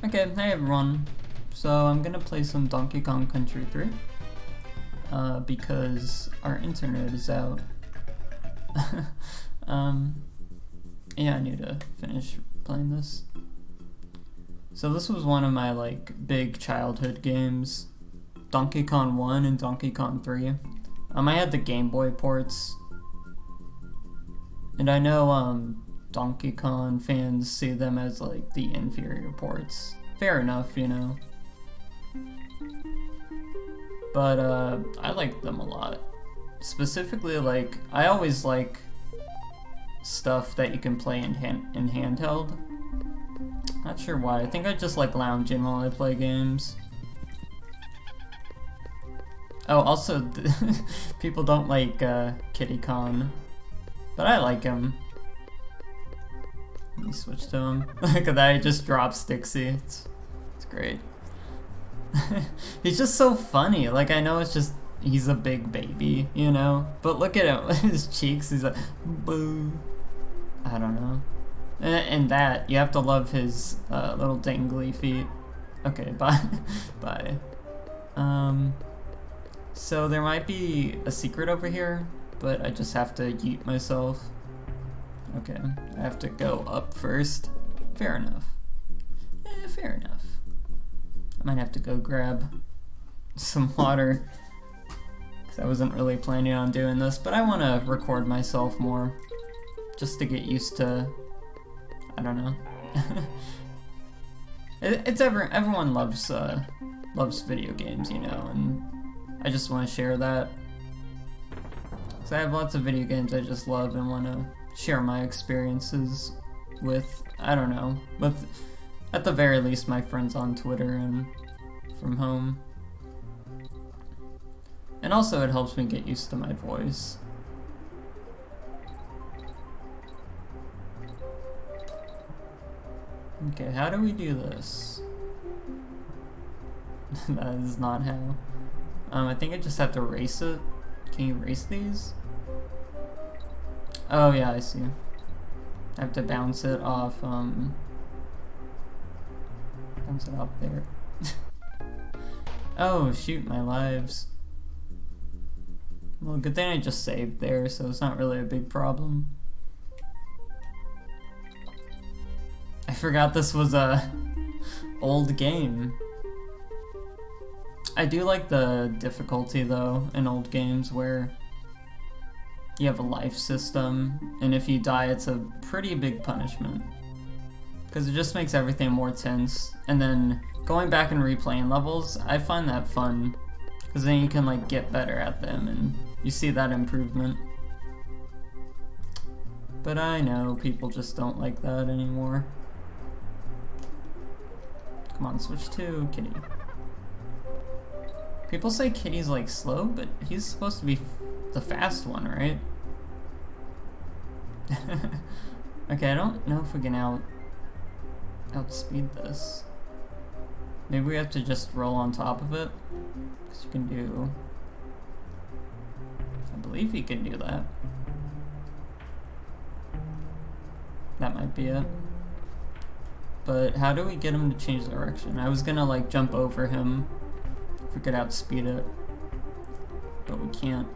Okay, hey everyone. So I'm gonna play some Donkey Kong Country 3 because our internet is out. Yeah, I need to finish playing this. So this was one of my like big childhood games, Donkey Kong 1 and Donkey Kong 3. I had the Game Boy ports, and I know Donkey Kong fans see them as like the inferior ports. Fair enough, you know. But I like them a lot. Specifically, like, I always like stuff that you can play in handheld. Not sure why. I think I just like lounging while I play games. Oh, also, people don't like Kiddy Kong, but I like him. Let me switch to him. Look at that, he just drops Dixie. It's great. He's just so funny. Like, I know it's just, he's a big baby, you know? But look at him, his cheeks, he's like, boo. I don't know. And that, you have to love his little dangly feet. Okay, bye. Bye. So there might be a secret over here, but I just have to yeet myself. Okay, I have to go up first. Fair enough. Fair enough. I might have to go grab some water, because I wasn't really planning on doing this, but I want to record myself more, just to get used to, I don't know. Everyone loves video games, you know, and I just want to share that. So I have lots of video games I just love and want to share my experiences with, I don't know, with, at the very least, my friends on Twitter and from home. And also it helps me get used to my voice. Okay, how do we do this? That is not how. I think I just have to race it. Can you race these? Oh yeah, I see. I have to bounce it off, bounce it off there. Oh shoot, my lives. Well, good thing I just saved there, so it's not really a big problem. I forgot this was a old game. I do like the difficulty though in old games where you have a life system, and if you die it's a pretty big punishment. Because it just makes everything more tense, and then going back and replaying levels, I find that fun. Because then you can like get better at them and you see that improvement. But I know people just don't like that anymore. Come on, switch to Kitty. People say Kitty's like slow, but he's supposed to be the fast one, right? Okay, I don't know if we can outspeed this. Maybe we have to just roll on top of it. Because you can do, I believe you can do that. That might be it. But how do we get him to change direction? I was gonna like jump over him if we could outspeed it, but we can't.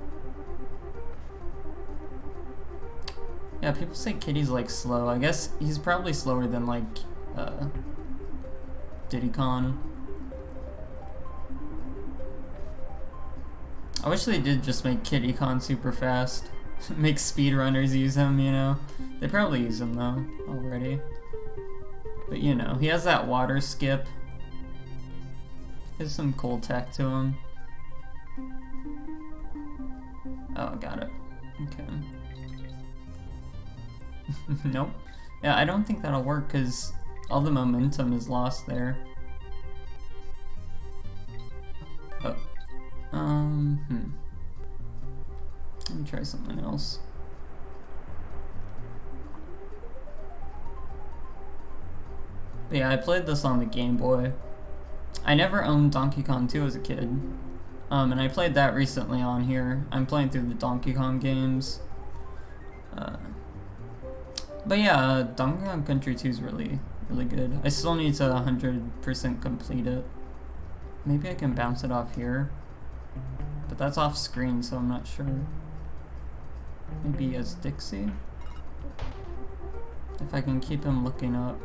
Yeah, people say Kitty's like slow. I guess he's probably slower than like Diddy Kong. I wish they did just make Kiddy Kong super fast. Make speedrunners use him, you know? They probably use him though, already. But you know, he has that water skip. There's some cool tech to him. Oh, got it. Okay. Nope. Yeah, I don't think that'll work because all the momentum is lost there. Oh. Let me try something else. But yeah, I played this on the Game Boy. I never owned Donkey Kong 2 as a kid. And I played that recently on here. I'm playing through the Donkey Kong games. But yeah, Donkey Kong Country 2 is really really good. I still need to 100% complete it. Maybe I can bounce it off here, but that's off screen, so I'm not sure. Maybe as Dixie? If I can keep him looking up.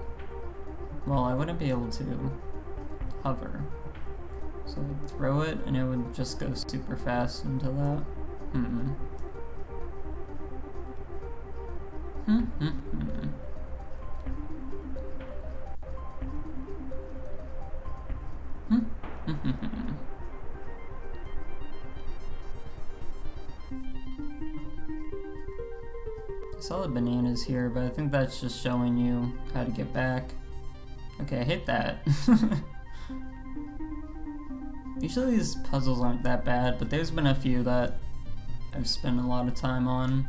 Well, I wouldn't be able to hover. So I'd throw it and it would just go super fast into that. I saw the bananas here, but I think that's just showing you how to get back. Okay, I hate that. Usually these puzzles aren't that bad, but there's been a few that I've spent a lot of time on.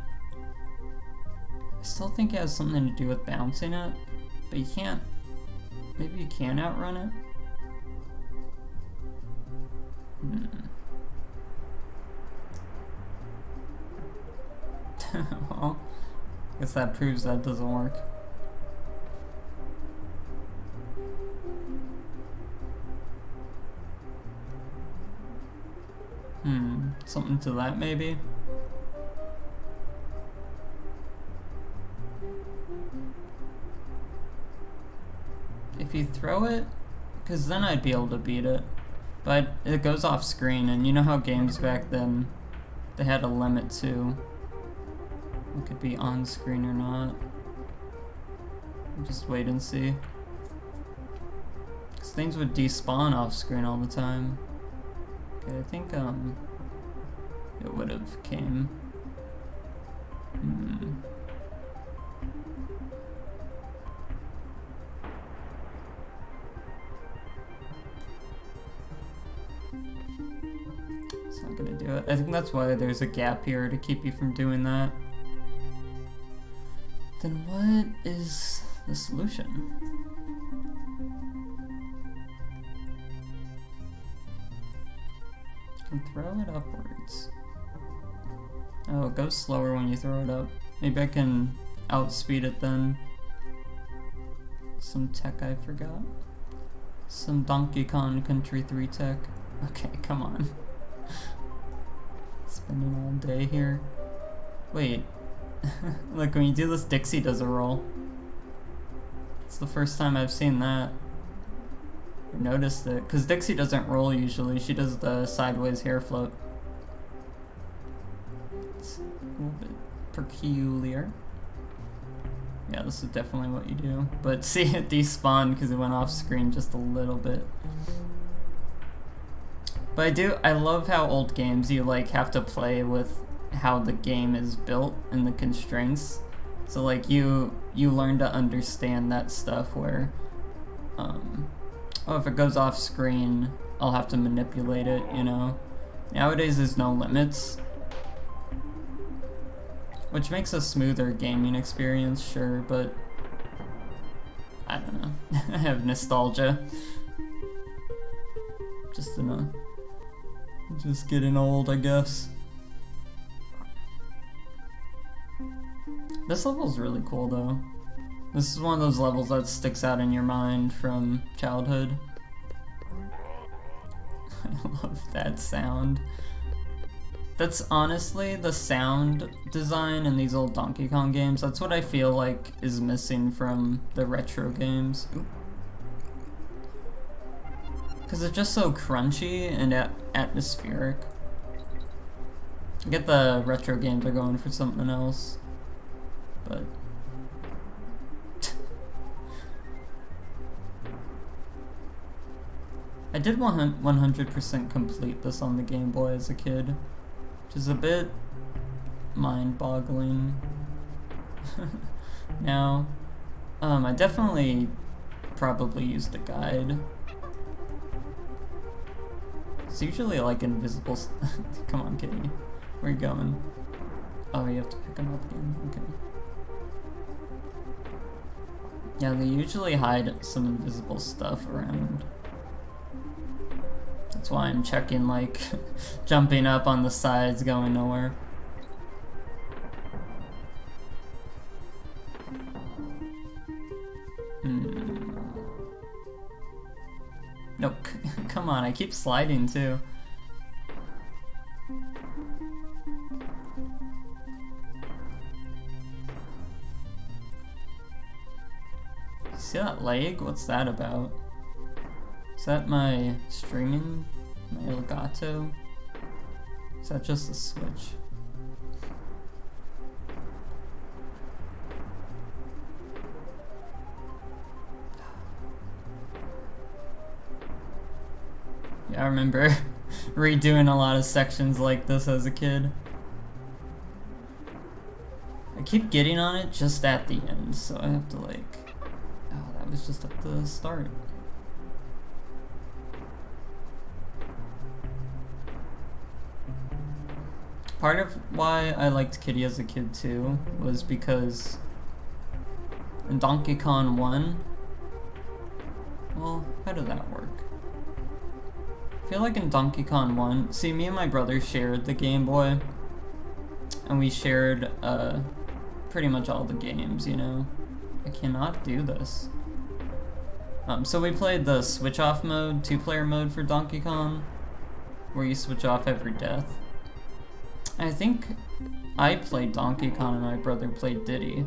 I still think it has something to do with bouncing it, but you can't. Maybe you can outrun it? Well, I guess that proves that doesn't work. Something to that maybe? If you throw it, because then I'd be able to beat it. But it goes off screen, and you know how games back then, they had a limit to it could be on screen or not. Just wait and see. Because things would despawn off screen all the time. Okay, I think it would have came. It's not gonna do it. I think that's why there's a gap here to keep you from doing that. Then what is the solution? You can throw it upwards. Oh, it goes slower when you throw it up. Maybe I can outspeed it then. Some tech I forgot. Some Donkey Kong Country 3 tech. Okay, come on. Spending all day here. Wait. Look, when you do this, Dixie does a roll. It's the first time I've seen that. Or noticed it. Because Dixie doesn't roll usually. She does the sideways hair flip. It's a little bit peculiar. Yeah, this is definitely what you do. But see, it despawned because it went off screen just a little bit. But I love how old games you like have to play with how the game is built and the constraints. So like you learn to understand that stuff where oh, if it goes off screen, I'll have to manipulate it, you know. Nowadays there's no limits, which makes a smoother gaming experience, sure, but I don't know. I have nostalgia. Just getting old, I guess. This level's really cool though. This is one of those levels that sticks out in your mind from childhood. I love that sound. That's honestly the sound design in these old Donkey Kong games. That's what I feel like is missing from the retro games. Because it's just so crunchy and atmospheric. I get the retro games are going for something else, but I did 100% complete this on the Game Boy as a kid, which is a bit mind-boggling. Now, I definitely probably used a guide. It's usually like invisible. Come on, kitty. Where are you going? Oh, you have to pick them up again. Okay. Yeah, they usually hide some invisible stuff around. That's why I'm checking, like, jumping up on the sides, going nowhere. No, come on, I keep sliding too. See that leg? What's that about? Is that my streaming? My Elgato? Is that just a switch? Yeah, I remember redoing a lot of sections like this as a kid. I keep getting on it just at the end, so I have to like... Oh, that was just at the start. Part of why I liked Kitty as a kid too was because in Donkey Kong 1, well, how did that work? I feel like in Donkey Kong 1, see, me and my brother shared the Game Boy, and we shared pretty much all the games, you know? I cannot do this. So we played the switch off mode, 2-player mode for Donkey Kong, where you switch off every death. I think I played Donkey Kong and my brother played Diddy.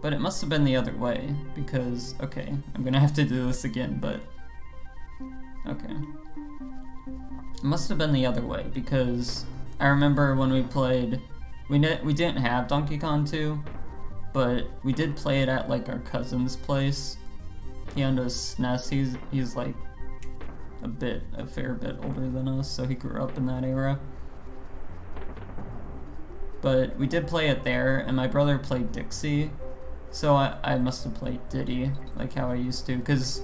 But it must have been the other way, because, okay, I'm gonna have to do this again, but... Okay. It must have been the other way, because I remember when we played... We didn't have Donkey Kong 2, but we did play it at, like, our cousin's place. He owned a SNES, he's like, a fair bit older than us, so he grew up in that era. But we did play it there, and my brother played Dixie, so I must have played Diddy, like how I used to, because,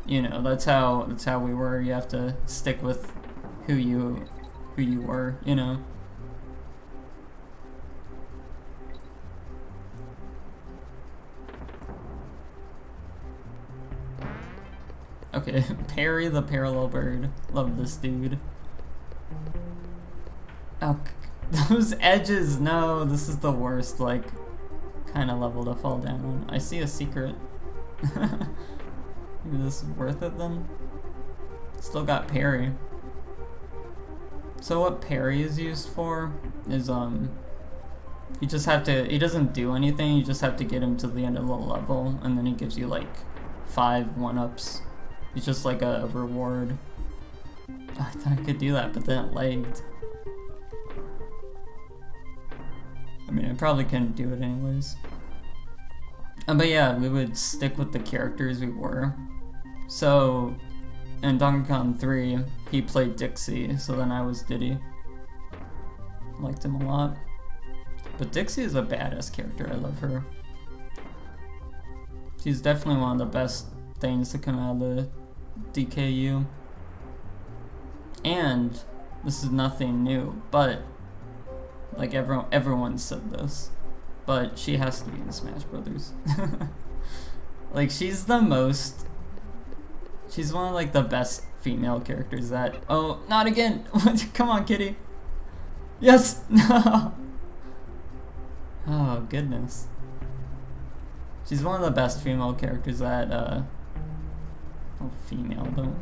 you know, that's how we were. You have to stick with who you were, you know. Okay, Perry the Parallel Bird. Love this dude. Oh, those edges, no, this is the worst, like, kind of level to fall down on. I see a secret. Maybe this is worth it then? Still got parry. So what parry is used for is, you just have to, he doesn't do anything, you just have to get him to the end of the level, and then he gives you like 5 1-ups. It's just like a reward. I thought I could do that, but then it lagged. I mean, I probably couldn't do it anyways. But yeah, we would stick with the characters we were. So, in Donkey Kong 3, he played Dixie, so then I was Diddy. Liked him a lot. But Dixie is a badass character, I love her. She's definitely one of the best things to come out of the DKU. And, this is nothing new, but like everyone said this, but she has to be in Smash Brothers. Like she's one of like the best female characters that, oh, not again. Come on, Kitty. Yes. No. Oh goodness. She's one of the best female characters that oh, female, don't,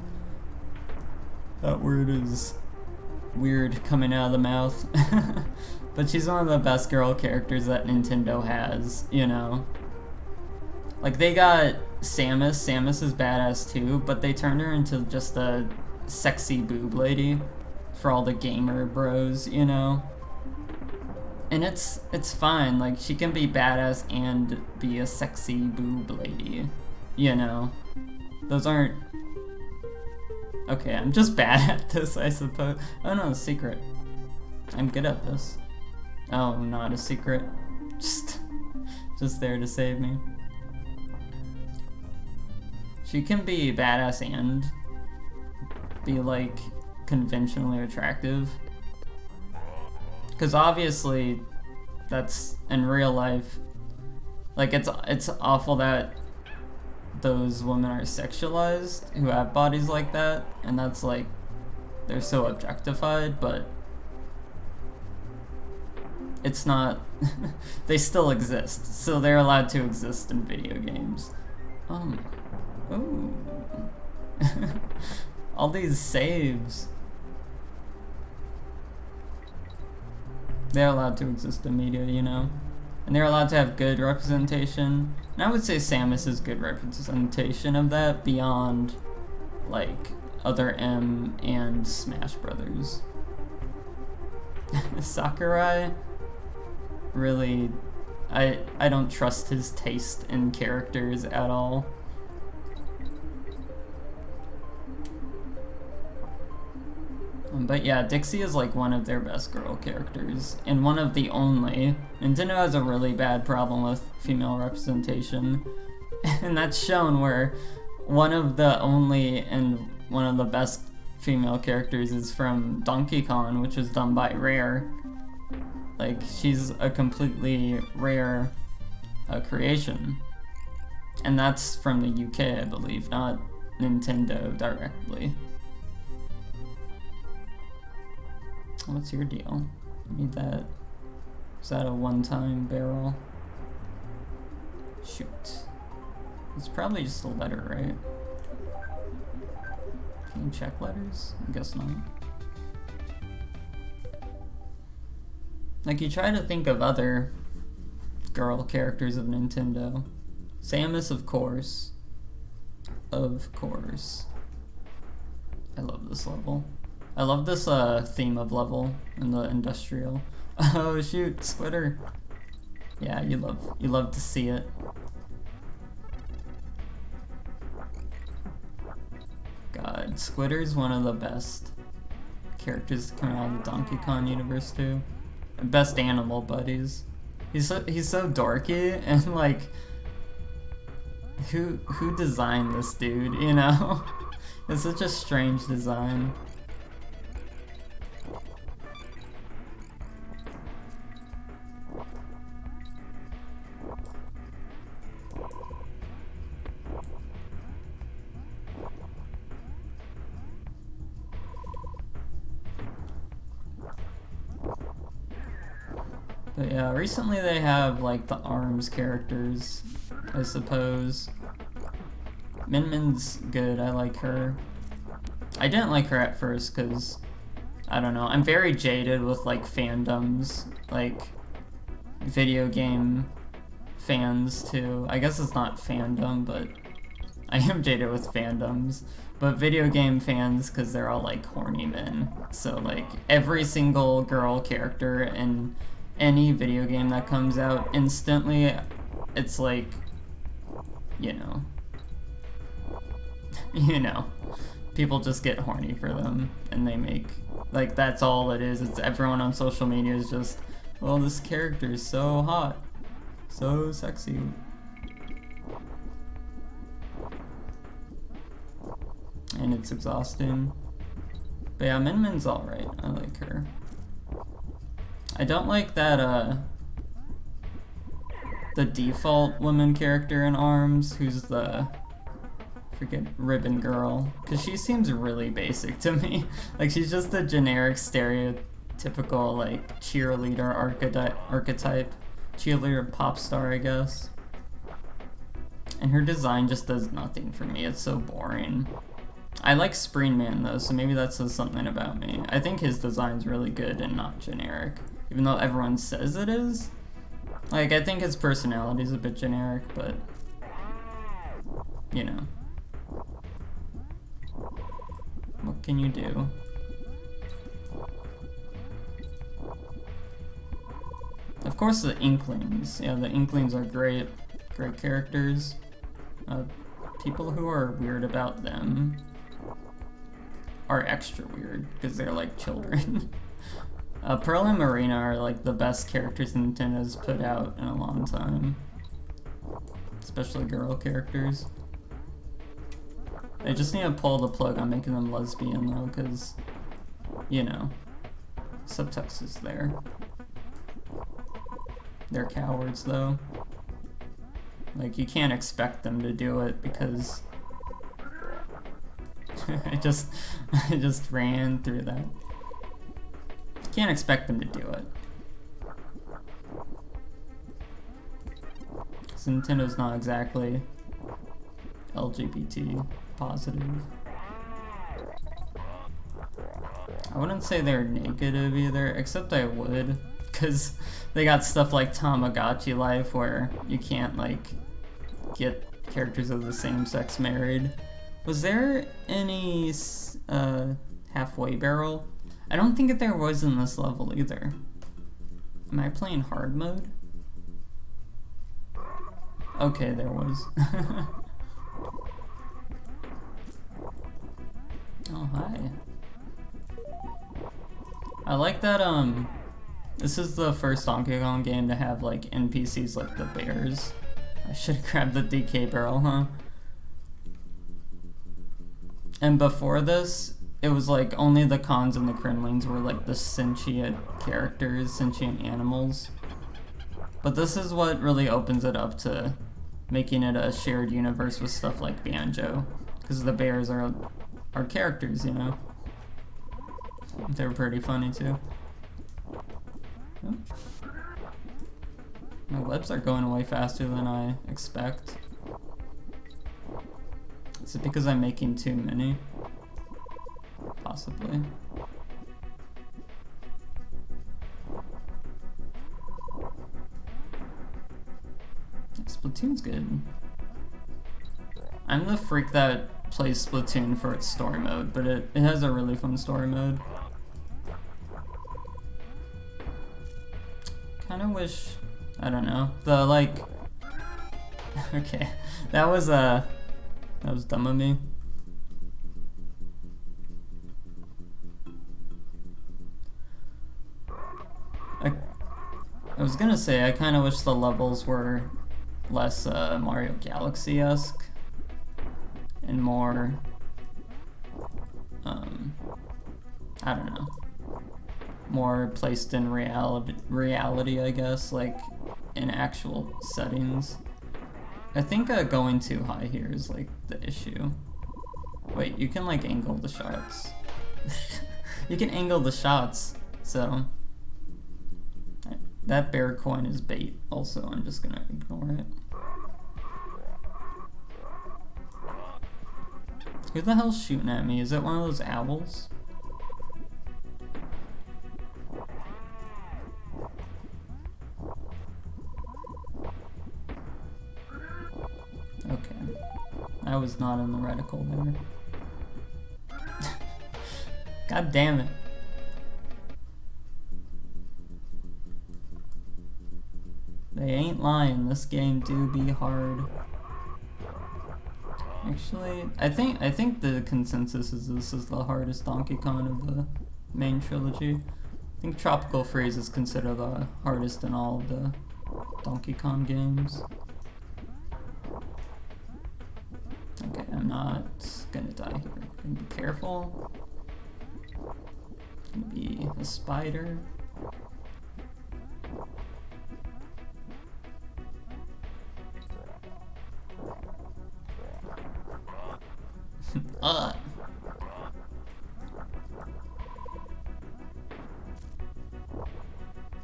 that word is weird coming out of the mouth. But she's one of the best girl characters that Nintendo has, you know. Like, they got Samus. Samus is badass too, but they turned her into just a sexy boob lady for all the gamer bros, you know. And it's fine. Like, she can be badass and be a sexy boob lady, you know. Those aren't... Okay, I'm just bad at this, I suppose. Oh no, secret. I'm good at this. Oh, not a secret. Just there to save me. She can be badass and be like conventionally attractive. Because obviously that's in real life, like it's awful that those women are sexualized who have bodies like that, and that's like, they're so objectified, but it's not, they still exist, so they're allowed to exist in video games. Ooh. All these saves. They're allowed to exist in media, you know? And they're allowed to have good representation. And I would say Samus is good representation of that beyond, like, other M and Smash Brothers. Sakurai, really, I don't trust his taste in characters at all. But yeah, Dixie is like one of their best girl characters, and one of the only. Nintendo has a really bad problem with female representation, and that's shown where one of the only and one of the best female characters is from Donkey Kong, which was done by Rare. Like, she's a completely Rare creation. And that's from the UK, I believe, not Nintendo directly. What's your deal? Need that. Is that a one-time barrel? Shoot. It's probably just a letter, right? Can you check letters? I guess not. Like, you try to think of other girl characters of Nintendo. Samus, of course. Of course. I love this level. I love this theme of level in the industrial. Oh shoot, Squitter. Yeah, you love to see it. God, Squitter's one of the best characters coming out of the Donkey Kong universe too. Best animal buddies. He's so dorky, and like, who designed this dude, you know? It's such a strange design. But yeah, recently they have like the ARMS characters, I suppose. Min Min's good, I like her. I didn't like her at first because, I don't know, I'm very jaded with like fandoms, like video game fans too. I guess it's not fandom, but I am jaded with fandoms. But video game fans, because they're all like horny men. So like every single girl character in any video game that comes out, instantly it's like, you know, people just get horny for them, and they make, like, that's all it is. It's everyone on social media is just, well, this character is so hot, so sexy. And it's exhausting. But yeah, Min Min's alright, I like her. I don't like that, the default woman character in ARMS, who's the freaking ribbon girl, because she seems really basic to me. Like, she's just a generic, stereotypical, like, cheerleader archetype. Cheerleader pop star, I guess. And her design just does nothing for me, it's so boring. I like Spreen Man, though, so maybe that says something about me. I think his design's really good and not generic, even though everyone says it is. Like, I think his personality's a bit generic, but, you know. What can you do? Of course, the Inklings. Yeah, the Inklings are great characters. People who are weird about them are extra weird, because they're like children. Pearl and Marina are like the best characters Nintendo's put out in a long time. Especially girl characters. They just need to pull the plug on making them lesbian though, because, you know, subtext is there. They're cowards though. Like, you can't expect them to do it because I just ran through that. Can't expect them to do it. Because Nintendo's not exactly LGBT positive. I wouldn't say they're negative either, except I would, because they got stuff like Tamagotchi Life where you can't like get characters of the same sex married. Was there any halfway barrel? I don't think that there was in this level either. Am I playing hard mode? Okay, there was. Oh, hi. I like that, this is the first Donkey Kong game to have, like, NPCs like the bears. I should have grabbed the DK barrel, huh? And before this, it was like only the Cons and the Crinlings were like the sentient characters, sentient animals. But this is what really opens it up to making it a shared universe with stuff like Banjo. Because the bears are characters, you know? They're pretty funny too. Oh. My webs are going way faster than I expect. Is it because I'm making too many? Possibly. Splatoon's good. I'm the freak that plays Splatoon for its story mode, but it has a really fun story mode. Kinda wish, I don't know, the like, okay, that was dumb of me. I was gonna say, I kinda wish the levels were less Mario Galaxy-esque and more, I don't know, more placed in reality, I guess, like in actual settings. I think going too high here is like the issue. Wait, you can like angle the shots. You can angle the shots, so that bear coin is bait also. I'm just gonna ignore it. Who the hell's shooting at me? Is it one of those owls? Okay. I was not in the reticle there. God damn it. They ain't lying, this game do be hard. Actually, I think the consensus is this is the hardest Donkey Kong of the main trilogy. I think Tropical Freeze is considered the hardest in all of the Donkey Kong games. Okay, I'm not gonna die here. I'm gonna be careful. Gonna be a spider.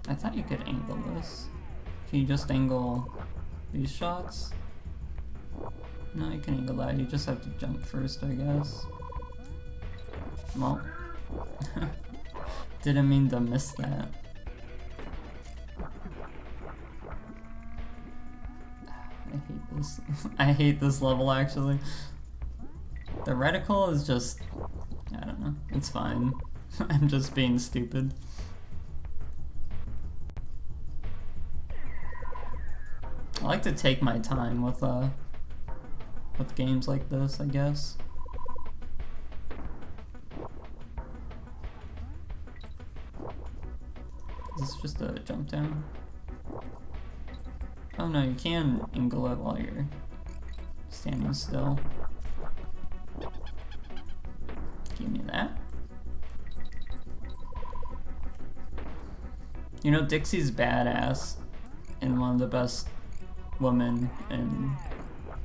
I thought you could angle this. Can you just angle these shots? No, you can angle that. You just have to jump first, I guess. Well, didn't mean to miss that. I hate this. I hate this level, actually. The reticle is just, I don't know, it's fine. I'm just being stupid. I like to take my time with games like this, I guess. Is this just a jump down? Oh no, you can angle it while you're standing still. Give me that. You know, Dixie's badass and one of the best women in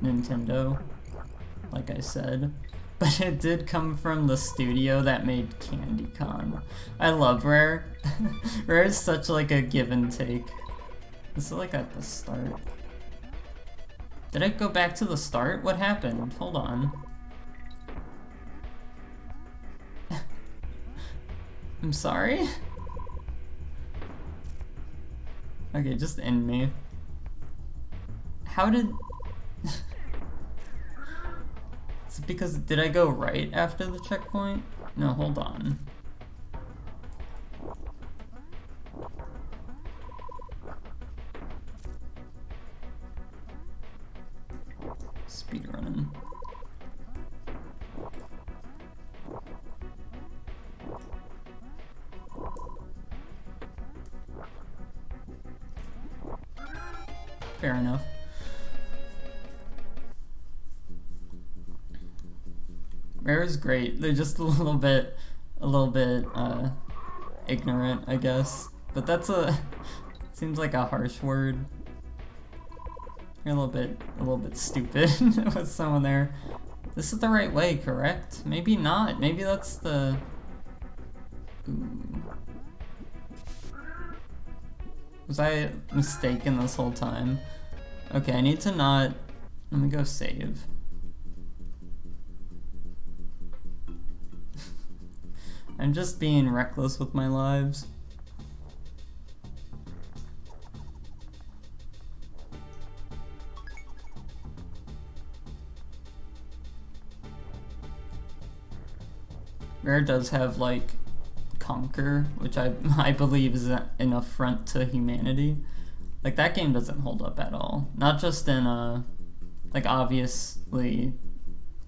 Nintendo, like I said. But it did come from the studio that made Candy Con. I love Rare. Rare is such like a give and take. This is like at the start. Did I go back to the start? What happened? Hold on. I'm sorry? Okay, just end me. How did... Is it because... Did I go right after the checkpoint? No, hold on. Speedrunning. Fair enough. Rare is great. They're just a little bit ignorant, I guess. But that's seems like a harsh word. You're a little bit stupid with someone there. This is the right way, correct? Maybe not. Maybe that's the... Ooh. Was I mistaken this whole time? Okay, I need to not... Let me go save. I'm just being reckless with my lives. Rare does have, like, Conquer, which I believe is an affront to humanity. Like, that game doesn't hold up at all. Not just in, like, obviously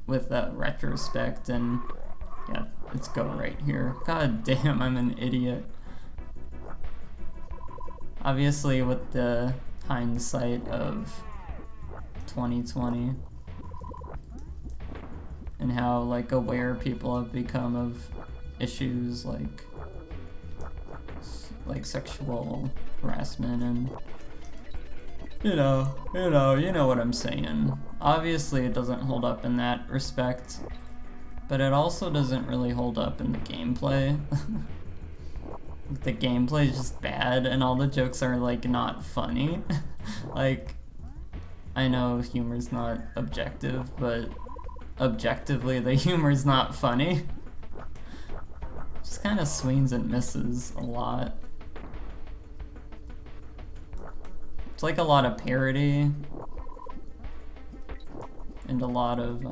with retrospect and, yeah, let's go right here. God damn, I'm an idiot. Obviously with the hindsight of 2020 and how, like, aware people have become of issues like sexual harassment and you know what I'm saying. Obviously it doesn't hold up in that respect, but it also doesn't really hold up in the gameplay. The gameplay is just bad and all the jokes are, like, not funny. Like, I know humor's not objective, but objectively the humor's not funny. Just kind of swings and misses a lot. It's like a lot of parody and a lot of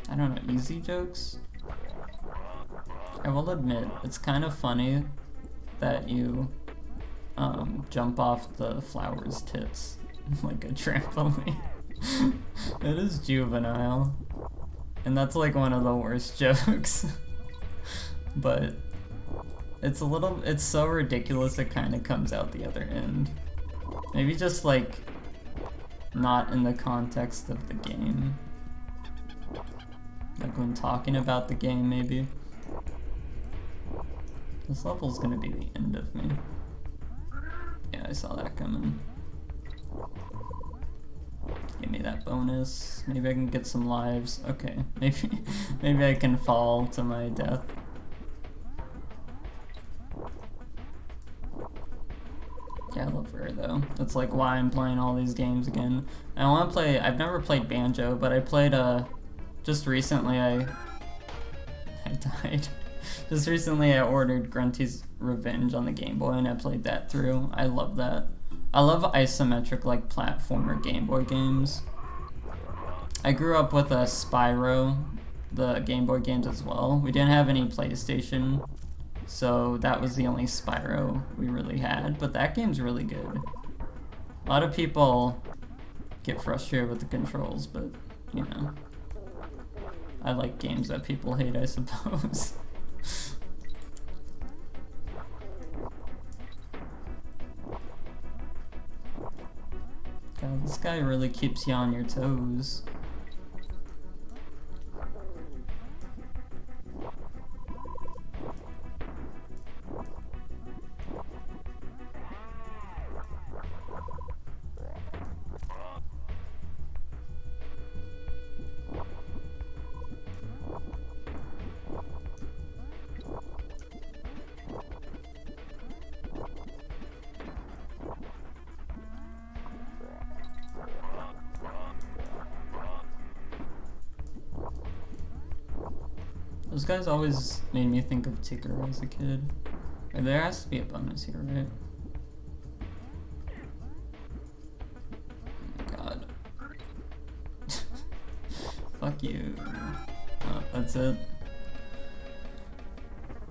I don't know, easy jokes. I will admit, it's kind of funny that you jump off the flower's tits like a trampoline. It is juvenile. And that's like one of the worst jokes. But it's so ridiculous it kind of comes out the other end. Maybe just, like, not in the context of the game. Like when talking about the game, maybe. This level's gonna be the end of me. Yeah, I saw that coming. Give me that bonus. Maybe I can get some lives. Okay, maybe I can fall to my death. Yeah, I love Rare though. That's like why I'm playing all these games again. And I want to play. I've never played Banjo, but I played just recently. I died. Just recently, I ordered Grunty's Revenge on the Game Boy, and I played that through. I love that. I love isometric, like, platformer Game Boy games. I grew up with a Spyro, the Game Boy games as well. We didn't have any PlayStation, so that was the only Spyro we really had, but that game's really good. A lot of people get frustrated with the controls, but, you know, I like games that people hate, I suppose. God, this guy really keeps you on your toes. Those guys always made me think of Tigger as a kid. Or there has to be a bonus here, right? Oh my god. Fuck you. Oh, that's it.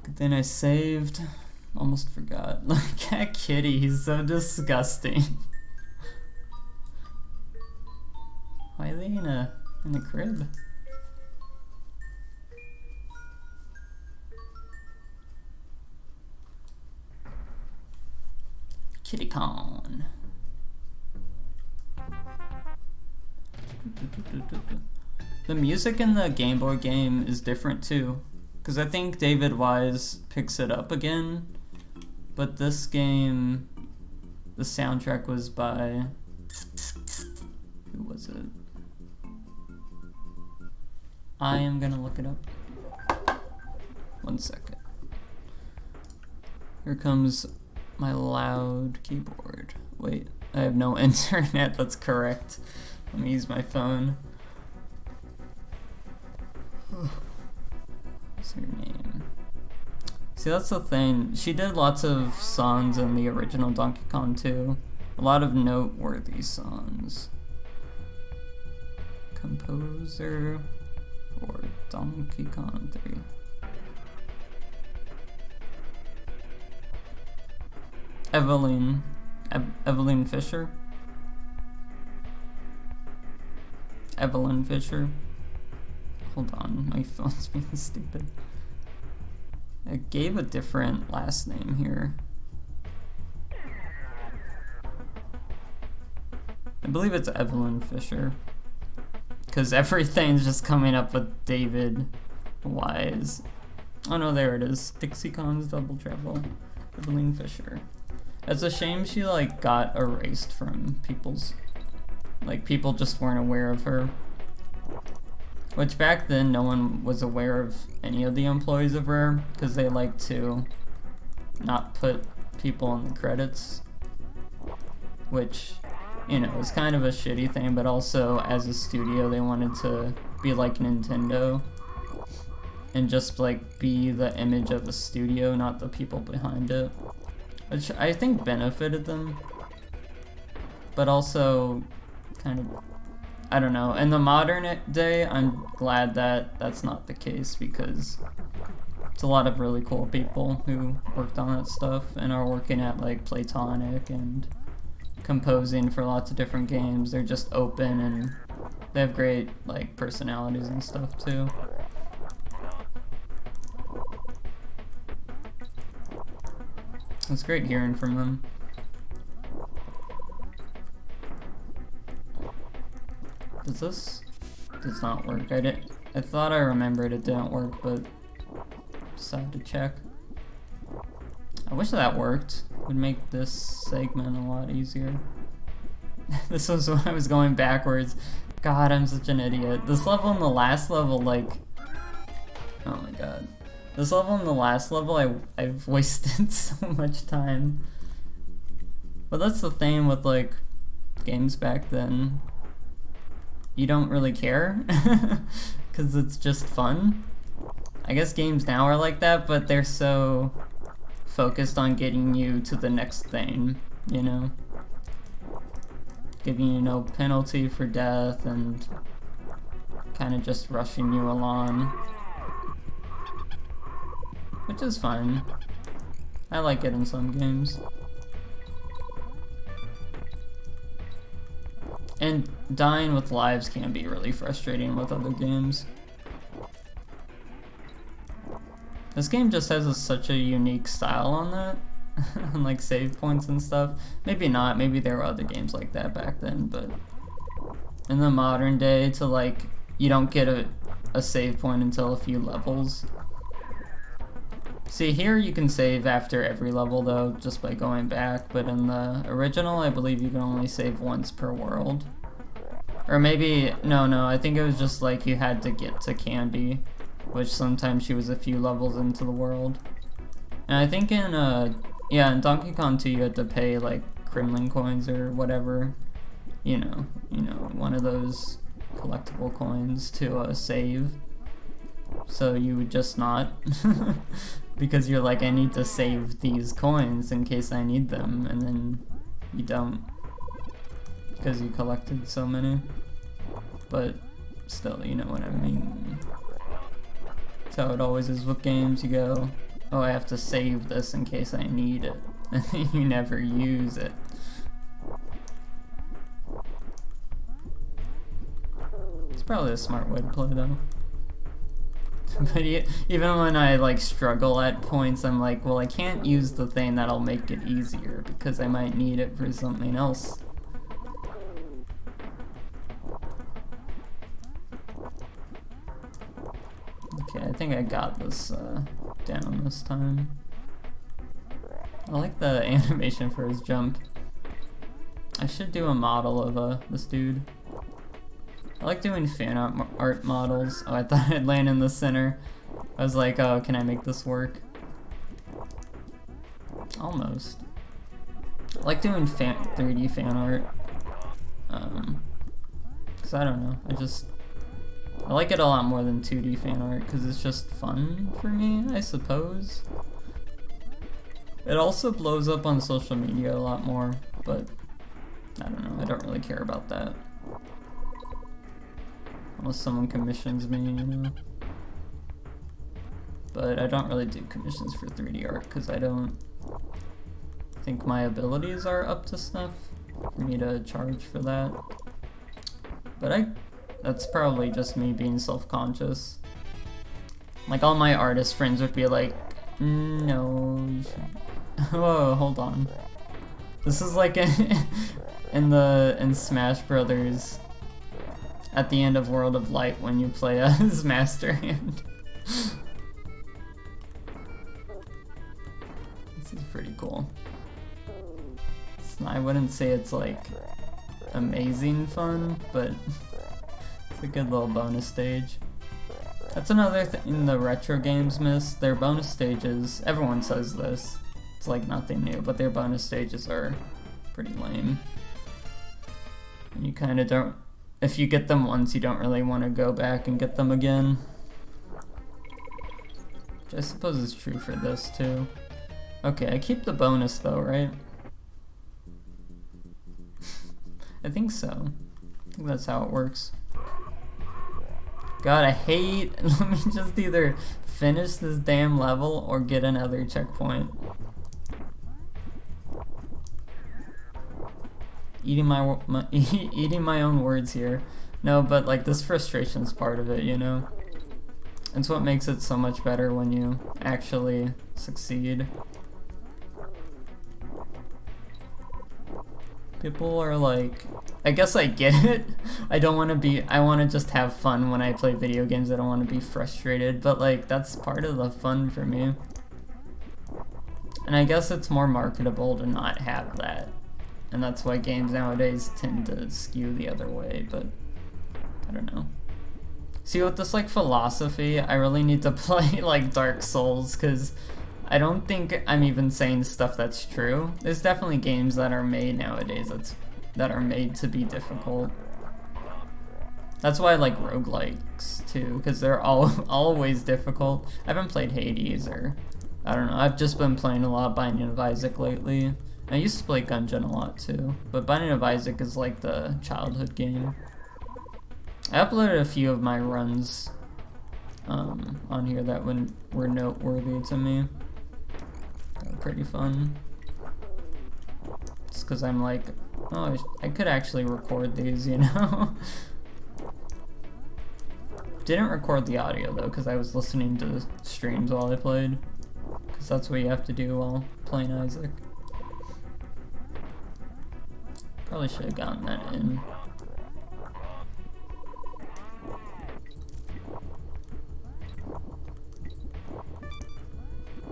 Good thing I saved. Almost forgot. Look at Kitty, he's so disgusting. Why are they in a crib? Kitty Con. The music in the Game Boy game is different too, because I think David Wise picks it up again, but this game, the soundtrack was by, who was it? I am gonna look it up. 1 second. Here comes my loud keyboard. Wait, I have no internet, that's correct. Let me use my phone. What's her name? See, that's the thing. She did lots of songs in the original Donkey Kong 2. A lot of noteworthy songs. Composer for Donkey Kong 3. Evelyn Fisher. Evelyn Fisher. Hold on, my phone's being stupid. I gave a different last name here. I believe it's Evelyn Fisher. Because everything's just coming up with David Wise. Oh no, there it is. Dixie Kong's Double Trouble. Evelyn Fisher. It's a shame she like got erased from people's, like people just weren't aware of her. Which back then no one was aware of any of the employees of Rare because they like to not put people in the credits. Which, you know, is kind of a shitty thing, but also as a studio they wanted to be like Nintendo and just like be the image of the studio, not the people behind it. Which I think benefited them, but also kind of, I don't know. In the modern day, I'm glad that that's not the case because it's a lot of really cool people who worked on that stuff and are working at like Playtonic and composing for lots of different games. They're just open and they have great like personalities and stuff too. It's great hearing from them. Does not work. I thought I remembered it didn't work, but decided to check. I wish that worked. It would make this segment a lot easier. This was when I was going backwards. God, I'm such an idiot. This level and the last level, like, oh my god. This level and the last level, I've wasted so much time. But that's the thing with like games back then. You don't really care because it's just fun. I guess games now are like that, but they're so focused on getting you to the next thing, you know? Giving you no penalty for death and kind of just rushing you along. Which is fine. I like it in some games. And dying with lives can be really frustrating with other games. This game just has such a unique style on that. And like save points and stuff. Maybe not, maybe there were other games like that back then, but in the modern day to like, you don't get a save point until a few levels. See, here you can save after every level though, just by going back, but in the original I believe you can only save once per world. Or maybe, no, I think it was just like you had to get to Candy, which sometimes she was a few levels into the world. And I think in in Donkey Kong 2 you had to pay like Kremlin coins or whatever, you know, one of those collectible coins to save. so you would just not. Because you're like, I need to save these coins in case I need them, and then you don't. Because you collected so many. But still, you know what I mean. That's how it always is with games. You go, oh, I have to save this in case I need it. And then you never use it. It's probably a smart way to play though. But even when I like struggle at points, I'm like, well, I can't use the thing that'll make it easier because I might need it for something else. Okay, I think I got this down this time. I like the animation for his jump. I should do a model of this dude. I like doing fan art models. Oh, I thought I'd land in the center. I was like, oh, can I make this work? Almost. I like doing 3D fan art. Cause I don't know, I like it a lot more than 2D fan art because it's just fun for me, I suppose. It also blows up on social media a lot more, but I don't know, I don't really care about that. Unless someone commissions me, you know. But I don't really do commissions for 3D art because I don't think my abilities are up to snuff for me to charge for that. But that's probably just me being self-conscious. Like all my artist friends would be like, no, you should. Whoa, hold on. This is like in Smash Brothers at the end of World of Light when you play as Master Hand. This is pretty cool. I wouldn't say it's like amazing fun, but it's a good little bonus stage. That's another thing the retro games miss. Their bonus stages, everyone says this, it's like nothing new, but their bonus stages are pretty lame. And you kind of don't, if you get them once, you don't really want to go back and get them again. Which I suppose is true for this too. Okay, I keep the bonus though, right? I think so. I think that's how it works. God, I hate... Let me just either finish this damn level or get another checkpoint. Eating my own words here. No, but like this frustration's part of it, you know? It's what makes it so much better when you actually succeed. People are like, I guess I get it. I want to just have fun when I play video games. I don't want to be frustrated, but like that's part of the fun for me. And I guess it's more marketable to not have that. And that's why games nowadays tend to skew the other way, but I don't know. See, with this like philosophy, I really need to play like Dark Souls because I don't think I'm even saying stuff that's true. There's definitely games that are made nowadays that are made to be difficult. That's why I like roguelikes too, because they're always difficult. I haven't played Hades or, I don't know, I've just been playing a lot of Binding of Isaac lately. I used to play Gungeon a lot too, but Binding of Isaac is like the childhood game. I uploaded a few of my runs on here that were noteworthy to me. Pretty fun. It's because I'm like, oh, I could actually record these, you know? Didn't record the audio though, because I was listening to the streams while I played. Because that's what you have to do while playing Isaac. Probably should have gotten that in.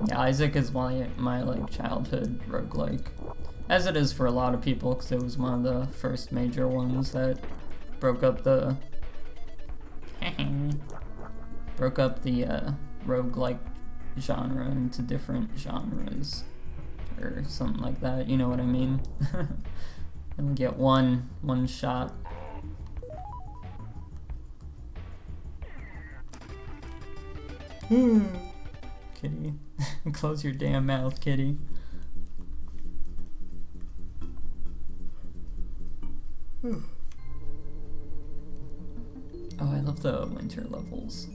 Yeah, Isaac is my like childhood roguelike, as it is for a lot of people, because it was one of the first major ones that broke up the roguelike genre into different genres or something like that. You know what I mean? And we get one shot. Kitty. Close your damn mouth, kitty. Oh, I love the winter levels.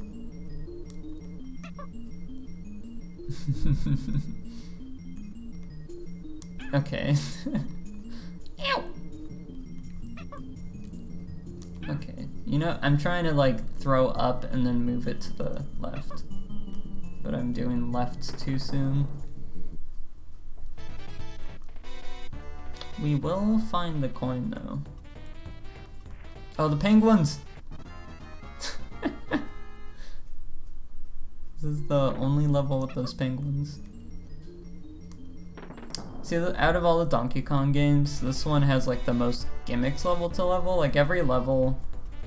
Okay. Ew! Okay, you know, I'm trying to like throw up and then move it to the left. But I'm doing left too soon. We will find the coin though. Oh, the penguins! This is the only level with those penguins. See, out of all the Donkey Kong games, this one has like the most gimmicks level to level. Like every level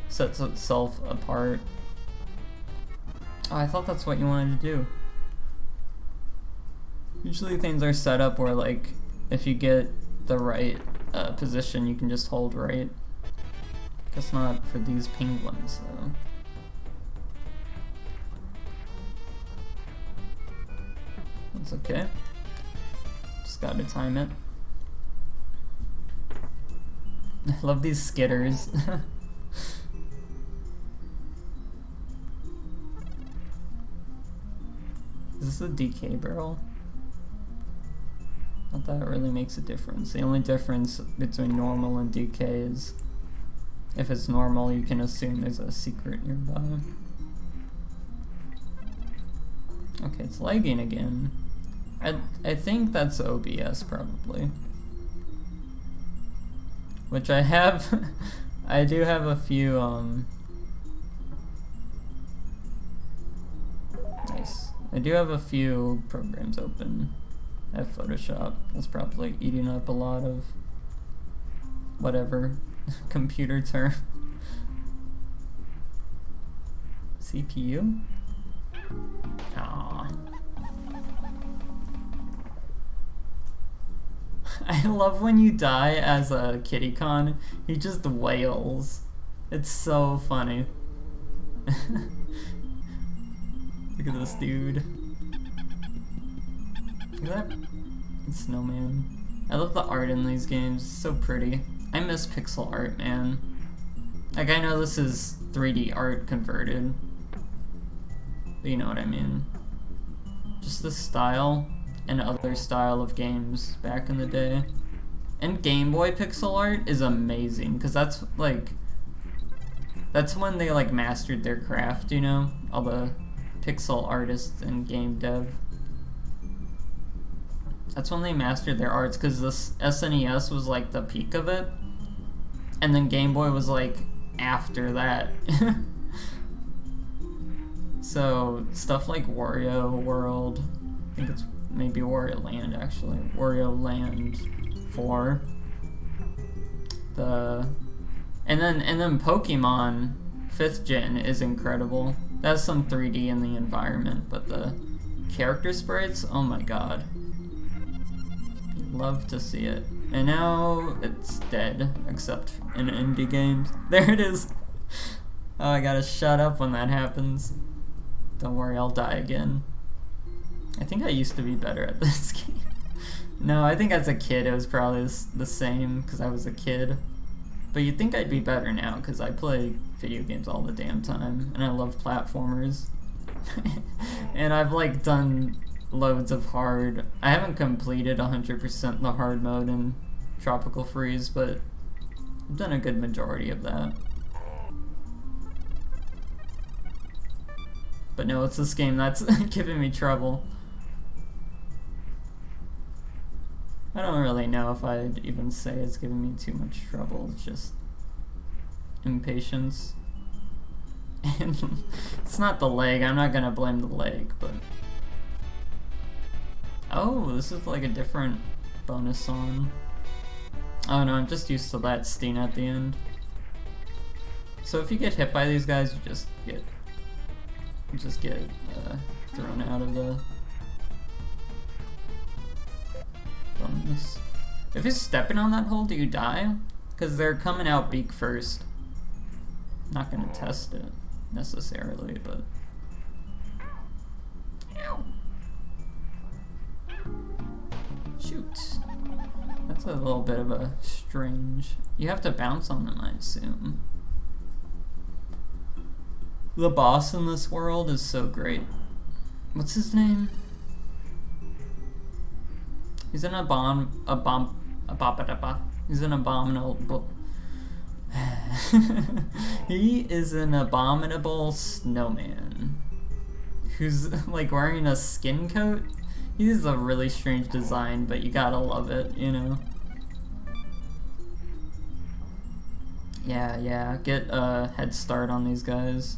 sets itself apart. Oh, I thought that's what you wanted to do. Usually things are set up where like, if you get the right position, you can just hold right. Guess not for these penguins though. That's okay. Just gotta time it. I love these skitters. Is this a DK barrel? Not that it really makes a difference. The only difference between normal and DK is if it's normal, you can assume there's a secret nearby. Okay, it's lagging again. I think that's OBS probably. Which I have, I do have a few, nice. I do have a few programs open at Photoshop. That's probably eating up a lot of whatever computer term. CPU? Aww. I love when you die as a kitty con, he just wails. It's so funny. Look at this dude. Look at that snowman. I love the art in these games, it's so pretty. I miss pixel art, man. Like, I know this is 3D art converted, but you know what I mean. Just the style and other style of games back in the day. And Game Boy pixel art is amazing, because that's like, that's when they like mastered their craft, you know? All the pixel artists and game dev. That's when they mastered their arts, because this SNES was like the peak of it, and then Game Boy was like after that. So stuff like Wario World, I think it's maybe Wario Land actually, Wario Land 4. And then Pokemon 5th gen is incredible. That's some 3D in the environment, but the character sprites, oh my god. Love to see it. And now it's dead, except in indie games. There it is! Oh, I gotta shut up when that happens. Don't worry, I'll die again. I think I used to be better at this game. No, I think as a kid it was probably the same, because I was a kid. But you'd think I'd be better now, because I play video games all the damn time, and I love platformers. And I've like done loads of hard. I haven't completed 100% the hard mode in Tropical Freeze, but I've done a good majority of that. But no, it's this game that's giving me trouble. I don't really know if I'd even say it's giving me too much trouble. It's just impatience. And it's not the lag. I'm not gonna blame the lag, but... Oh, this is like a different bonus song. Oh no, I'm just used to that sting at the end. So if you get hit by these guys, you just get thrown out of the bonus. If you're stepping on that hole, do you die? Because they're coming out beak first. Not gonna test it necessarily, but shoot. That's a little bit of a strange... You have to bounce on them, I assume. The boss in this world is so great. What's his name? He's an He's an abominable... He is an abominable snowman. Who's like wearing a skin coat. He's a really strange design, but you gotta love it, you know? Yeah, get a head start on these guys.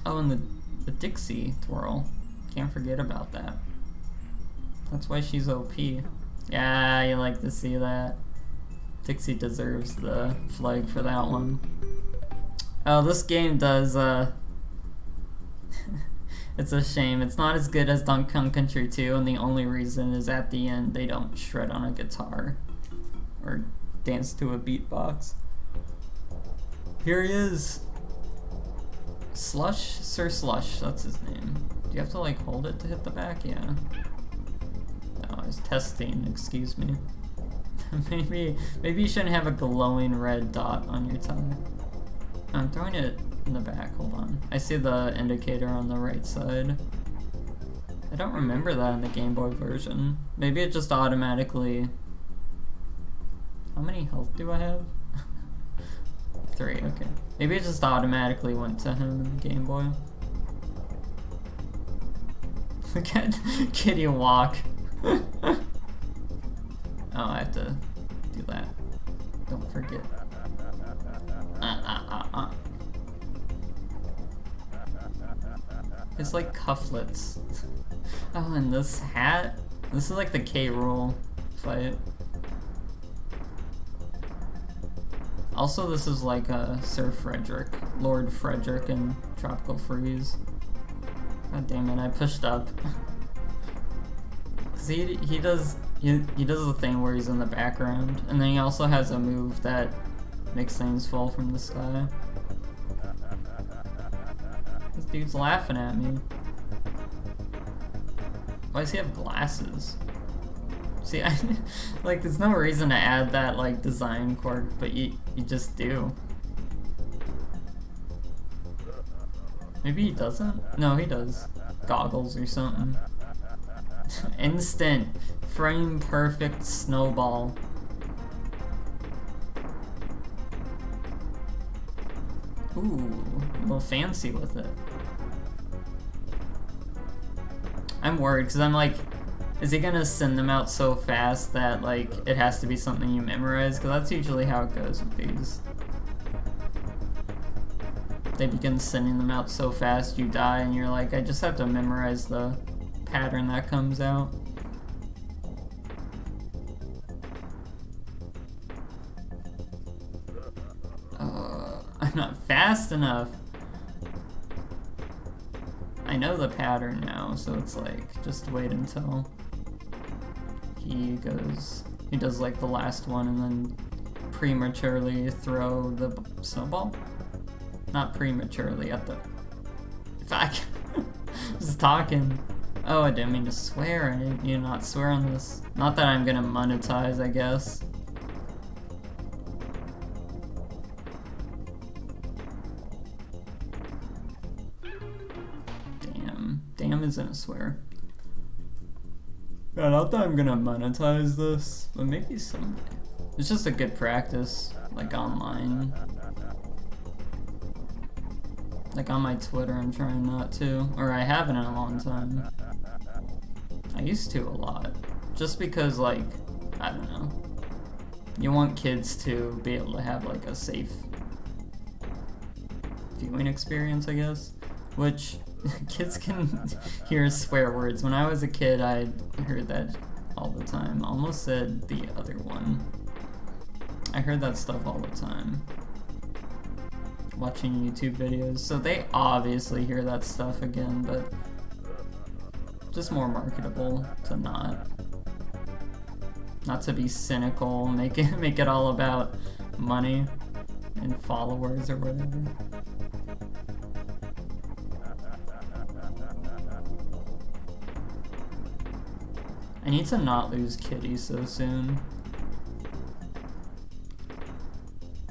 Oh, and the Dixie twirl. Can't forget about that. That's why she's OP. Yeah, you like to see that. Dixie deserves the flag for that one. Oh, this game does, it's a shame. It's not as good as Donkey Kong Country 2, and the only reason is at the end they don't shred on a guitar. Or dance to a beatbox. Here he is! Slush? Sir Slush, that's his name. Do you have to like hold it to hit the back? Yeah. No, I was testing, excuse me. Maybe you shouldn't have a glowing red dot on your tie. I'm throwing it in the back, hold on. I see the indicator on the right side. I don't remember that in the Game Boy version. Maybe it just automatically... How many health do I have? 3, okay. Maybe it just automatically went to him in the Game Boy. Look at Kitty walk. Oh, I have to do that. Don't forget. It's like cufflets. Oh, and this hat? This is like the K. Rool fight. Also, this is like Sir Frederick, Lord Frederick in Tropical Freeze. God damn it, I pushed up. Cause he does the thing where he's in the background, and then he also has a move that makes things fall from the sky. This dude's laughing at me. Why does he have glasses? See, like, there's no reason to add that, like, design quirk, but you just do. Maybe he doesn't? No, he does. Goggles or something. Instant, frame perfect snowball. Ooh, a little fancy with it. I'm worried, because I'm like, is he gonna send them out so fast that, like, it has to be something you memorize? Because that's usually how it goes with these. They begin sending them out so fast you die, and you're like, I just have to memorize the pattern that comes out. I'm not fast enough. I know the pattern now, so it's like, just wait until he does like the last one and then prematurely throw the snowball? Not prematurely, at the... Fuck! Just talking. Oh, I didn't mean to swear. I didn't mean to not swear on this. Not that I'm gonna monetize, I guess. Damn isn't a swear. Yeah, not that I'm gonna monetize this, but maybe someday. It's just a good practice, like online. Like on my Twitter, I'm trying not to. Or I haven't in a long time. I used to a lot. Just because, like, I don't know. You want kids to be able to have, like, a safe viewing experience, I guess. Which... kids can hear swear words. When I was a kid, I heard that all the time. I almost said the other one. I heard that stuff all the time. Watching YouTube videos. So they obviously hear that stuff again, but just more marketable to not to be cynical, make it all about money and followers or whatever. I need to not lose Kitty so soon.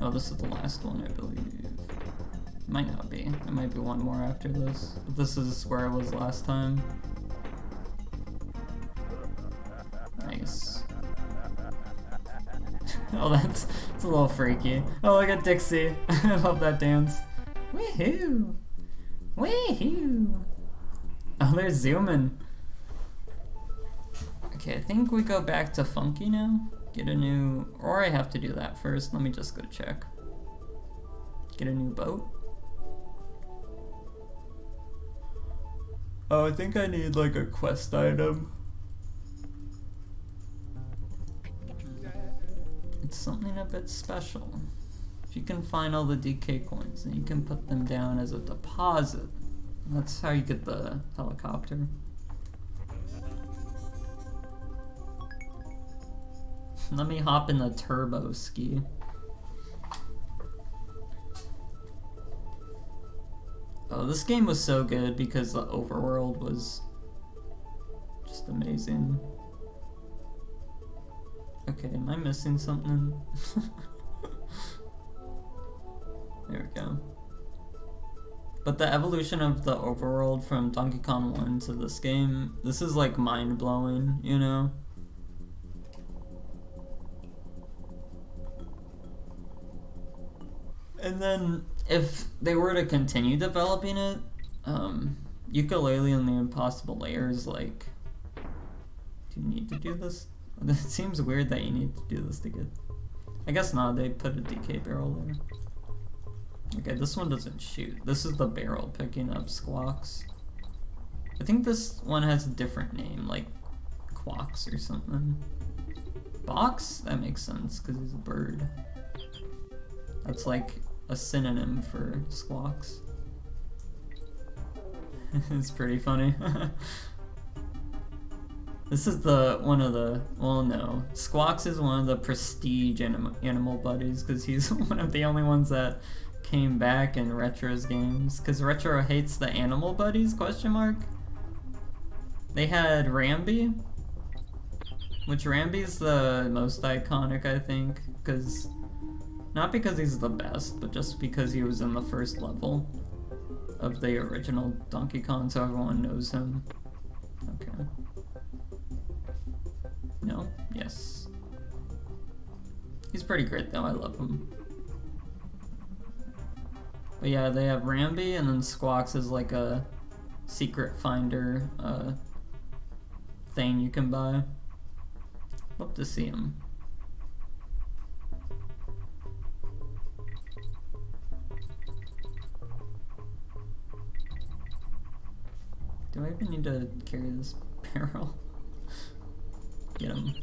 Oh, this is the last one, I believe. Might not be. It might be one more after this. But this is where I was last time. Nice. Oh, that's a little freaky. Oh, look at Dixie. I love that dance. Woohoo! Woohoo! Oh, they're zooming. Okay, I think we go back to Funky now. Get a new... Or I have to do that first. Let me just go check. Get a new boat. Oh, I think I need like a quest item. It's something a bit special. If you can find all the DK coins, then you can put them down as a deposit. That's how you get the helicopter. Let me hop in the turbo ski. Oh, this game was so good because the overworld was just amazing. Okay, am I missing something? There we go. But the evolution of the overworld from Donkey Kong 1 to this game, this is like mind-blowing, you know? And then, if they were to continue developing it, Yooka-Laylee and the Impossible Layers, like, do you need to do this? It seems weird that you need to do this to get... I guess not, they put a DK barrel there. Okay, this one doesn't shoot. This is the barrel picking up squawks. I think this one has a different name, like Quawks or something. Box? That makes sense, because he's a bird. That's like a synonym for squawks. It's pretty funny. This is one of the, well no, Squawks is one of the prestige animal buddies because he's one of the only ones that came back in Retro's games. Because Retro hates the animal buddies, question mark? They had Rambi, which Rambi's the most iconic I think, because, not because he's the best, but just because he was in the first level of the original Donkey Kong, so everyone knows him. Okay. No? Yes. He's pretty great though, I love him. But yeah, they have Rambi, and then Squawks is like a secret finder thing you can buy. Hope to see him. Do I even need to carry this barrel? Get him.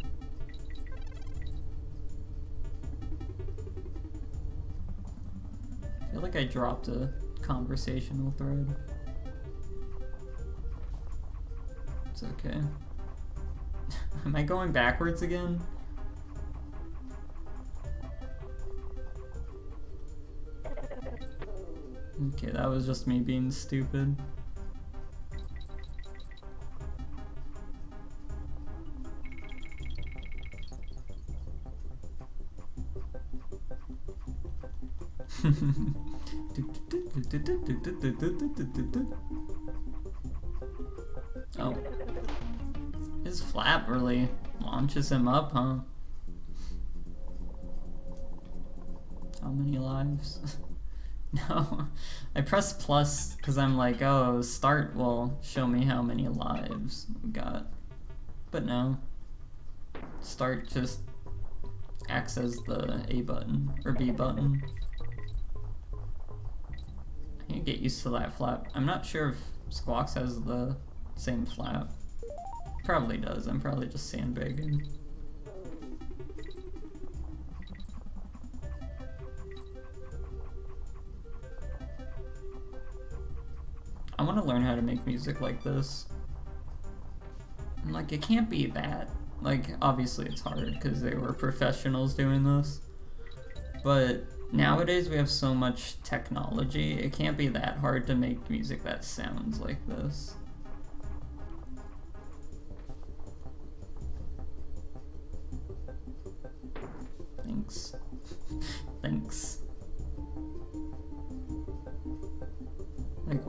I feel like I dropped a conversational thread. It's okay. Am I going backwards again? Okay, that was just me being stupid. Oh. His flap really launches him up, huh? How many lives? No. I press plus because I'm like, oh, start will show me how many lives we got. But no. Start just acts as the A button, or B button. I can get used to that flap. I'm not sure if Squawks has the same flap. Probably does, I'm probably just sandbagging. I want to learn how to make music like this. I'm like, it can't be that. Like, obviously it's hard because they were professionals doing this. But nowadays we have so much technology, it can't be that hard to make music that sounds like this.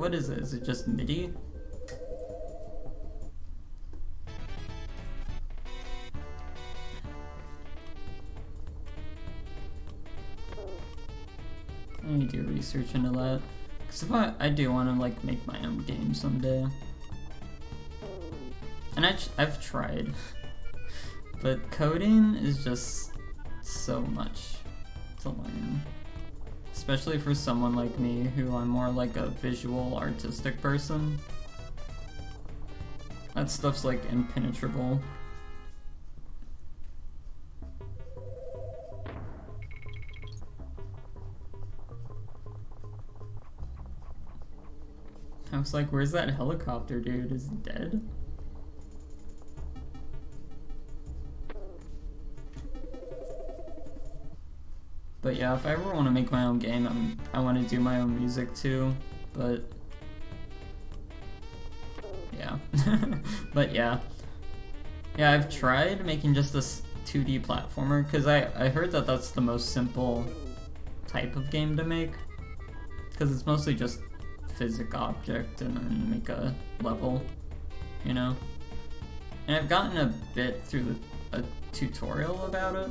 what is it? Is it just MIDI? I need to do research into that. Because if I do want to like make my own game someday. And I've tried. But coding is just so much to learn. Especially for someone like me, who I'm more like a visual, artistic person. That stuff's like impenetrable. I was like, where's that helicopter dude? Is he dead? But yeah, if I ever want to make my own game, I want to do my own music too, but yeah. But yeah. Yeah, I've tried making just this 2D platformer, because I heard that that's the most simple type of game to make, because it's mostly just physics object and then make a level, you know? And I've gotten a bit through a tutorial about it,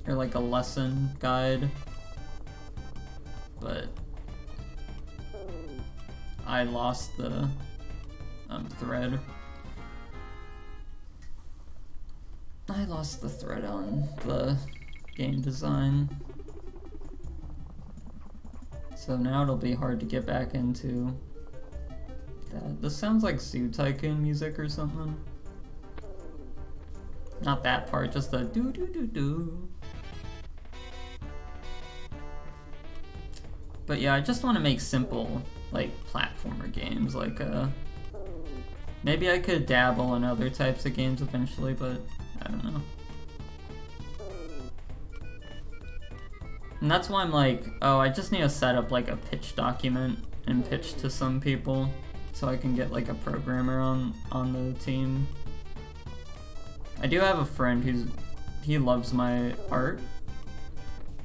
or like a lesson guide, but I lost the thread. I lost the thread on the game design. So now it'll be hard to get back into that. This sounds like Zoo Tycoon music or something. Not that part, just the doo doo doo doo. But yeah, I just want to make simple, like, platformer games, like, maybe I could dabble in other types of games eventually, but I don't know. And that's why I'm like, oh, I just need to set up, like, a pitch document and pitch to some people so I can get, like, a programmer on the team. I do have a friend he loves my art,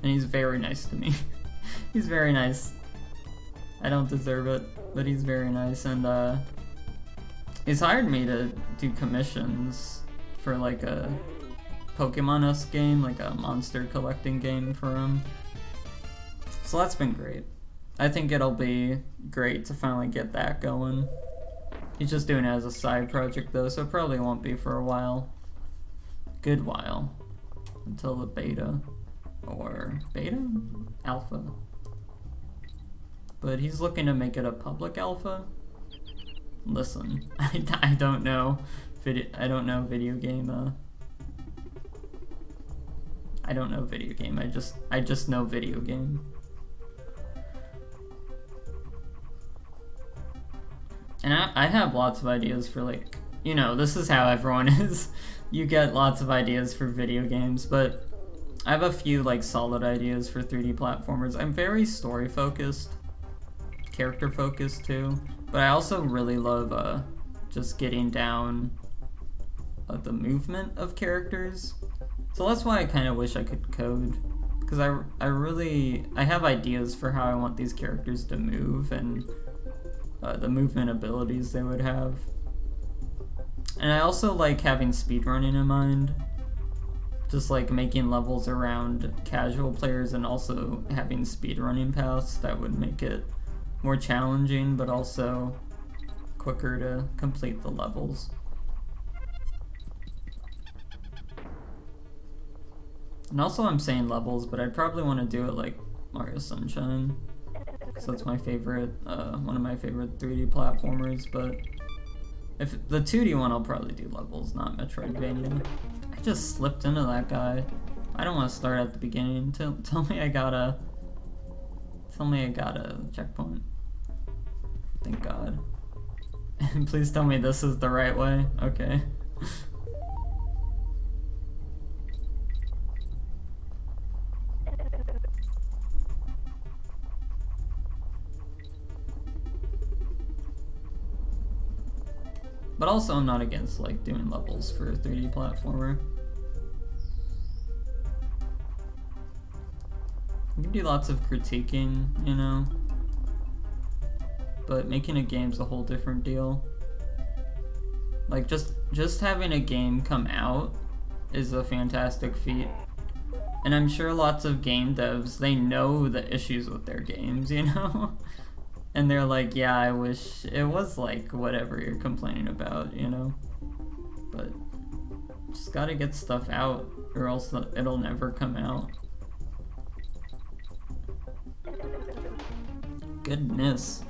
and he's very nice to me. He's very nice. I don't deserve it, but he's very nice, and he's hired me to do commissions for like a Pokemon-esque game, like a monster collecting game for him. So that's been great. I think it'll be great to finally get that going. He's just doing it as a side project though, so it probably won't be for a while. Good while. Until the beta. Or beta? Alpha. But he's looking to make it a public alpha. Listen, I don't know I don't know video game. I don't know video game. I just know video game. And I have lots of ideas for, like, you know, this is how everyone is. You get lots of ideas for video games, but I have a few, like, solid ideas for 3D platformers. I'm very story focused, character focused too, but I also really love just getting down the movement of characters. So that's why I kind of wish I could code, because I have ideas for how I want these characters to move and the movement abilities they would have. And I also like having speedrunning in mind. Just like making levels around casual players and also having speedrunning paths that would make it more challenging but also quicker to complete the levels. And also I'm saying levels, but I'd probably want to do it like Mario Sunshine, because that's my favorite, one of my favorite 3D platformers, but if the 2D one I'll probably do levels, not Metroidvania. I just slipped into that guy. I don't want to start at the beginning. Tell me I got a checkpoint. Thank God. And please tell me this is the right way. Okay. But also I'm not against like doing levels for a 3D platformer. You can do lots of critiquing, you know. but making a game's a whole different deal. Like, just having a game come out is a fantastic feat. And I'm sure lots of game devs, they know the issues with their games, you know? And they're like, yeah, I wish it was like whatever you're complaining about, you know? But just gotta get stuff out, or else it'll never come out. Goodness.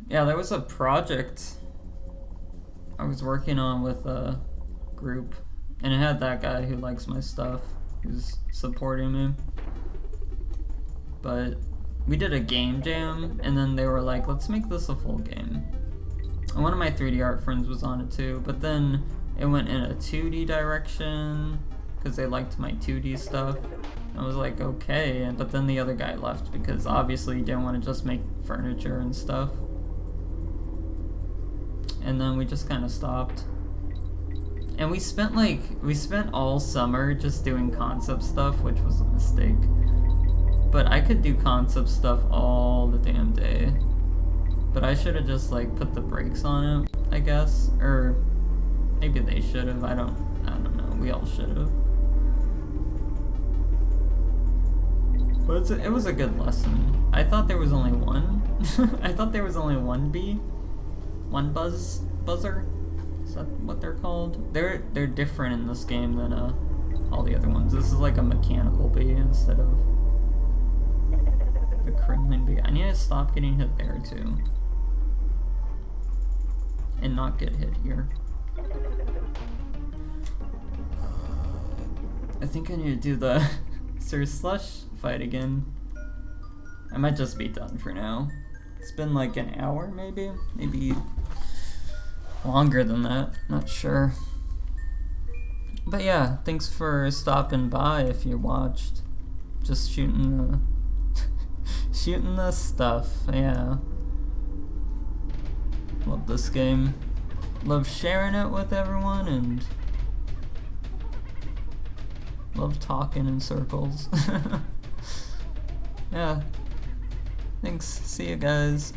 Yeah, there was a project I was working on with a group, and it had that guy who likes my stuff, who's supporting me. But we did a game jam, and then they were like, let's make this a full game. And one of my 3D art friends was on it too, but then it went in a 2D direction, because they liked my 2D stuff. I was like, okay, but then the other guy left, because obviously he didn't want to just make furniture and stuff. And then we just kind of stopped. And we spent all summer just doing concept stuff, which was a mistake. But I could do concept stuff all the damn day. But I should have just like put the brakes on it, I guess. Or maybe they should have. I don't know. We all should have. But it was a good lesson. I thought there was only one. I thought there was only one bee. One buzzer? Is that what they're called? They're different in this game than all the other ones. This is like a mechanical bee instead of the Kremlin bee. I need to stop getting hit there too. And not get hit here. I think I need to do the Sir Slush fight again. I might just be done for now. It's been like an hour maybe? Maybe longer than that, not sure. But yeah, thanks for stopping by if you watched. Just shooting the shooting the stuff, yeah. Love this game. Love sharing it with everyone and love talking in circles. Yeah. Thanks. See you guys.